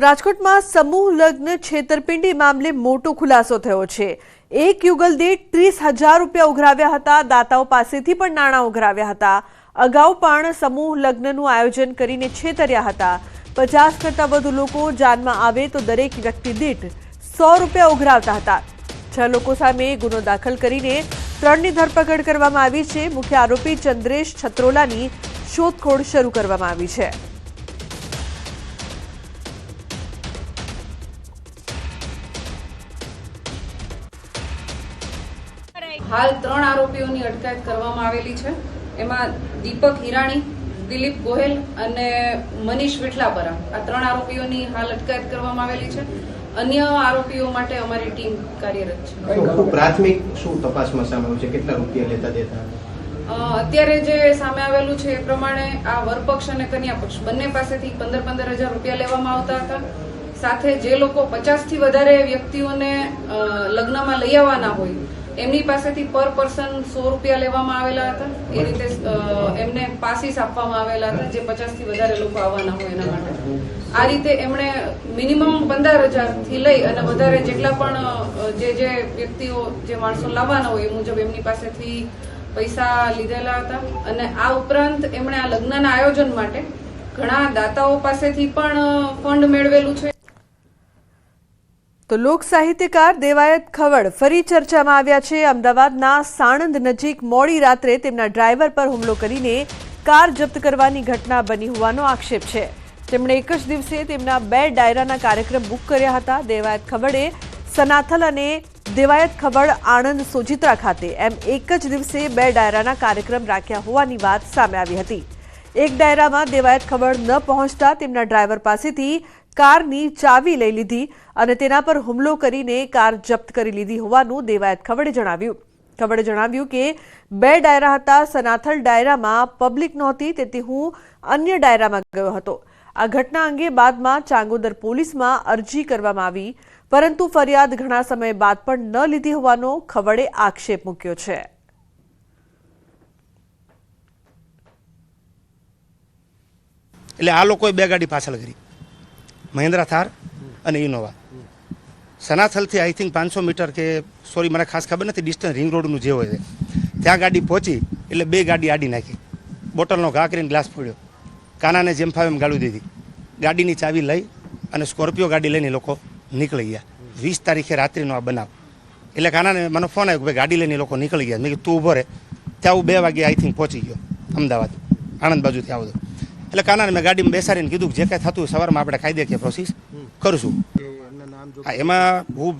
રાજકોટમાં સમૂહ લગ્ન છેતરપિંડી મામલે મોટો ખુલાસો થયો છે। એક યુગલ દીઠ 30,000 રૂપિયા ઉઘરાવ્યા હતા। દાતાઓ પાસેથી પણ નાણાં ઉઘરાવ્યા હતા। અગાઉ પણ સમૂહ લગ્નનું આયોજન કરીને છેતર્યા હતા। 50 કરતાં વધુ લોકો જાનમાં આવે તો દરેક વ્યક્તિ દીઠ 100 રૂપિયા ઉઘરાવતા હતા। 6 લોકો સામે ગુનો દાખલ કરીને 3ની ધરપકડ કરવામાં આવી છે। મુખ્ય આરોપી ચંદ્રેશ છત્રોલાની શોધખોળ શરૂ કરવામાં આવી છે। हाल 3 आरोपीओनी अटकायत करवामां आवेली छे। एमां दीपक हिराणी, दिलीप गोहेल अने मनीष विठलापरा आ 3 आरोपीओनी हाल अटकायत करवामां आवेली छे। अन्य आरोपीओ माटे अमारी टीम कार्यरत छे। प्राथमिक शुं तपासमां सामे आव्युं छे? કેટલા રૂપિયા લેતા દેતા? અત્યારે જે સામે આવેલું છે એ પ્રમાણે આ વરપક્ષ અને કન્યા પક્ષ બંને પાસેથી 15,000 રૂપિયા લેવામાં આવતા હતા। સાથે જે લોકો 50 થી વધારે વ્યક્તિઓને લગ્નમાં લઈ આવવાના હોય એમની પાસેથી પર પર્સન 100 રૂપિયા લેવામાં આવેલા હતા। એ રીતે એમને પાસીસ આપવામાં આવેલા હતા જે 50 થી વધારે લોકો આવવાના હોય એના માટે। આ રીતે એમણે મિનિમમ 15,000 થી લઈ અને વધારે જેટલા પણ જે વ્યક્તિઓ જે માણસો લાવવાના હોય એ મુજબ એમની પાસેથી પૈસા લીધેલા હતા। અને આ ઉપરાંત એમણે આ લગ્નના આયોજન માટે ઘણા દાતાઓ પાસેથી પણ ફંડ મેળવેલું છે। તો લોક સાહિત્યકાર દેવાયત ખવડ ફરી ચર્ચામાં આવ્યા છે। અમદાવાદના સાણંદ નજીક મોડી રાત્રે તેમના ડ્રાઈવર પર હુમલો કરીને કાર જપ્ત કરવાની ઘટના બની હોવાનો આક્ષેપ છે। તેમણે એક જ દિવસે તેમના 2 ડાયરાના કાર્યક્રમ બુક કર્યા હતા। દેવાયત ખવડે સનાથલ અને દેવાયત ખવડ આણંદ સોજિત્રા ખાતે એમ એક જ દિવસે 2 ડાયરાના કાર્યક્રમ રાખ્યા હોવાની વાત સામે આવી હતી। એક ડાયરામાં દેવાયત ખવડ ન પહોંચતા તેમના ડ્રાઈવર પાસેથી કારની ચાવી લઈ લીધી અને તેના પર હુમલો કરીને કાર જપ્ત કરી લીધી હોવાનું દેવાયત ખવડે જણાવ્યું। ખવડે જણાવ્યું કે 2 ડાયરા હતા। સનાથલ ડાયરામાં પબ્લિક નહોતી તેથી હું અન્ય ડાયરામાં ગયો હતો। આ ઘટના અંગે બાદમાં ચાંગોદર પોલીસમાં અરજી કરવામાં આવી પરંતુ ફરિયાદ ઘણા સમય બાદ પણ ન લીધી હોવાનો ખવડે આક્ષેપ મૂક્યો છે। એટલે આ લોકોએ 2 ગાડી પાછળ કરી, મહિન્દ્રા થાર અને ઇનોવા। સનાથલથી આઈ થિંક 500 મીટર કે સોરી મને ખાસ ખબર નથી ડિસ્ટન્સ રિંગ રોડનું જે હોય છે ત્યાં ગાડી પહોંચી એટલે 2 ગાડી આડી નાખી, બોટલનો ઘા કરીને ગ્લાસ ફોડ્યો, કાનાને જેમ ફાવે એમ ગાળું દીધી, ગાડીની ચાવી લઈ અને સ્કોર્પિયો ગાડી લઈને લોકો નીકળી ગયા। 20 તારીખે રાત્રિનો આ બનાવ। એટલે કાનાને મને ફોન આવ્યો કે ભાઈ ગાડી લઈને લોકો નીકળી ગયા। મેં કીધું તું ઊભો રહે। ત્યાં હું 2 વાગે આઈ થિંક પહોંચી ગયો અમદાવાદ, આણંદ બાજુથી આવું। એટલે કાનાને મેં ગાડીમાં બેસાડીને કીધું કે જે કાંઈ થતું સવારમાં આપણે કાયદેકીય પ્રોસેસ કરશું। હા, એમાં હું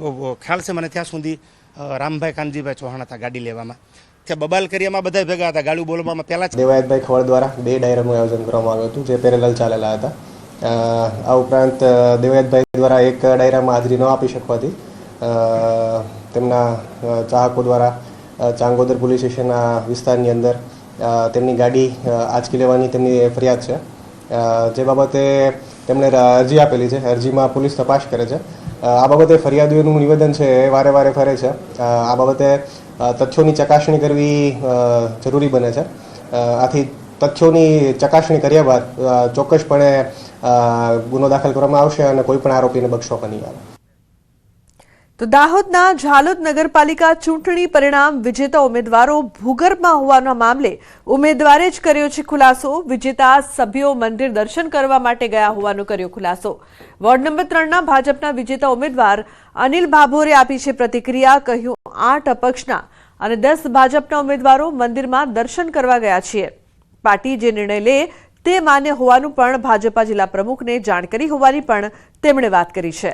ખ્યાલ છે મને ત્યાં સુધી રામભાઈ કાનજીભાઈ ચૌહાણ હતા ગાડી લેવામાં। ત્યાં બબાલ કરિયામાં બધા ભેગા હતા ગાડી બોલવામાં। પહેલા દેવાયતભાઈ ખવડ દ્વારા 2 ડાયરાનું આયોજન કરવામાં આવ્યું હતું જે પેરેલલ ચાલેલા હતા। આ ઉપરાંત દેવાયતભાઈ દ્વારા એક ડાયરામાં હાજરી ન આપી શકવાથી તેમના ચાહકો દ્વારા ચાંગોદર પોલીસ સ્ટેશનના વિસ્તારની અંદર તેમની ગાડી આંચકી લેવાની તેમની ફરિયાદ છે। જે બાબતે તેમણે અરજી આપેલી છે। અરજીમાં પોલીસ તપાસ કરે છે। આ બાબતે ફરિયાદીઓનું નિવેદન છે એ વારે વારે ફરે છે। આ બાબતે તથ્યોની ચકાસણી કરવી જરૂરી બને છે। આથી તથ્યોની ચકાસણી કર્યા બાદ ચોક્કસપણે ગુનો દાખલ કરવામાં આવશે અને કોઈ પણ આરોપીને બક્ષવામાં નહીં આવે। તો દાહોદના ઝાલોદ નગરપાલિકા ચૂંટણી પરિણામ વિજેતા ઉમેદવારો ભૂગર્ભમાં હોવાના મામલે ઉમેદવારે જ કર્યો છે ખુલાસો। વિજેતા સભ્યો મંદિર દર્શન કરવા માટે ગયા હોવાનો કર્યો ખુલાસો। વોર્ડ નંબર 3ના ભાજપના વિજેતા ઉમેદવાર અનિલ ભાભોરે આપી છે પ્રતિક્રિયા। કહ્યું 8 અપક્ષના અને 10 ભાજપના ઉમેદવારો મંદિરમાં દર્શન કરવા ગયા છીએ। પાર્ટી જે નિર્ણય લે તે માન્ય હોવાનું પણ ભાજપા જિલ્લા પ્રમુખને જાણ કરી હોવાની પણ તેમણે વાત કરી છે।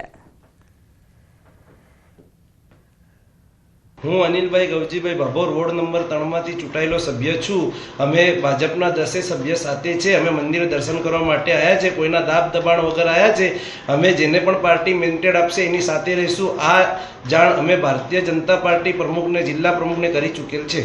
હું અનિલભાઈ ગવજીભાઈ ભાભોર વોર્ડ નંબર 3માંથી ચૂંટાયેલો સભ્ય છું। અમે ભાજપના 10 સભ્ય સાથે છે। અમે મંદિરે દર્શન કરવા માટે આવ્યા છે, કોઈના દાબ દબાણ વગર આવ્યા છે। અમે જેને પણ પાર્ટી મેન્ડેટ આપશે એની સાથે રહીશું। આ જાણ અમે ભારતીય જનતા પાર્ટી પ્રમુખને જિલ્લા પ્રમુખને કરી ચૂકેલ છે।